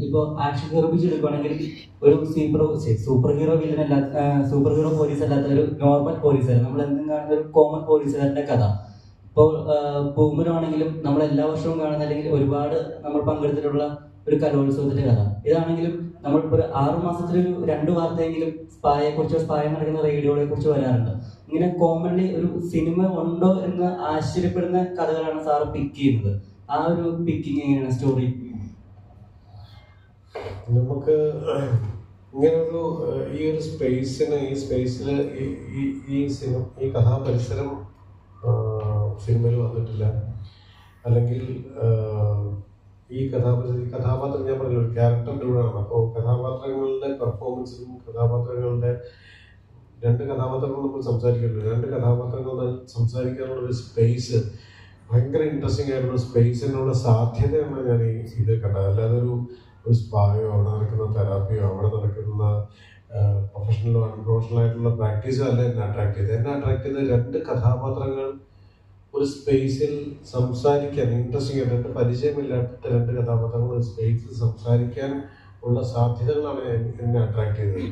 ഇപ്പോൾ action hero pitch എടുക്കുകയാണെങ്കിൽ ഒരു സൂപ്പർ ഹീറോ വില്ലൻ അല്ലാത്ത സൂപ്പർ ഹീറോ പോലീസ് അല്ലാത്ത ഒരു നോർമൽ പോലീസുകാരൻ, നമ്മൾ എന്തും കാണുന്ന ഒരു കോമൺ പോലീസുകാരൻ്റെ കഥ. ഇപ്പോൾ പൂമരമാണെങ്കിലും നമ്മൾ എല്ലാ വർഷവും കാണുന്ന അല്ലെങ്കിൽ ഒരുപാട് നമ്മൾ പങ്കെടുത്തിട്ടുള്ള ഒരു കലോത്സവത്തിന്റെ കഥ. ഇതാണെങ്കിലും നമ്മളിപ്പോൾ ഒരു 6 മാസത്തിലൊരു 2 വാർത്തയെങ്കിലും സ്പായം നടക്കുന്ന റേഡിയോകളെ കുറിച്ച് വരാറുണ്ട്. ഇങ്ങനെ കോമൺലി ഒരു സിനിമ ഉണ്ടോ എന്ന് ആശ്ചര്യപ്പെടുന്ന കഥകളാണ് സാറ് പിക്ക് ചെയ്യുന്നത്. ആ ഒരു പിക്കിങ് എങ്ങനെയാണ് സ്റ്റോറി? നമുക്ക് ഇങ്ങനൊരു ഈ ഒരു സ്പേസിൽ ഈ കഥാപരിസരം സിനിമയിൽ വന്നിട്ടില്ല. അല്ലെങ്കിൽ ഈ കഥാപാത്രം ഞാൻ പറഞ്ഞ ഒരു ക്യാരക്ടർ ഡ്രിവണാണ്. അപ്പോൾ കഥാപാത്രങ്ങളുടെ പെർഫോമൻസിനും രണ്ട് കഥാപാത്രങ്ങൾ നമ്മൾ സംസാരിക്കുന്നുണ്ട്. രണ്ട് കഥാപാത്രങ്ങൾ സംസാരിക്കാനുള്ള ഒരു സ്പേസ്, ഭയങ്കര ഇൻട്രസ്റ്റിംഗ് ആയിട്ടുള്ള സ്പേസിനുള്ള സാധ്യതയാണ് ഞാൻ ഇത് കണ്ടത്. അല്ലാതെ ഒരു സ്പായോ അവിടെ നടക്കുന്ന തെറാപ്പിയോ അവിടെ നടക്കുന്ന പ്രൊഫഷണലോ അൺപ്രൊഫഷണൽ ആയിട്ടുള്ള പ്രാക്ടീസോ അല്ല എന്നെ അട്രാക്ട് ചെയ്തത്. രണ്ട് കഥാപാത്രങ്ങൾ ഒരു സ്പേസിൽ സംസാരിക്കാൻ ഇൻട്രസ്റ്റിംഗ് ആയിട്ട് പരിചയമില്ലാത്ത രണ്ട് കഥാപാത്രങ്ങൾ ഒരു സ്പേസിൽ സംസാരിക്കാൻ ഉള്ള സാധ്യതകളാണ് എന്നെ അട്രാക്ട് ചെയ്തത്.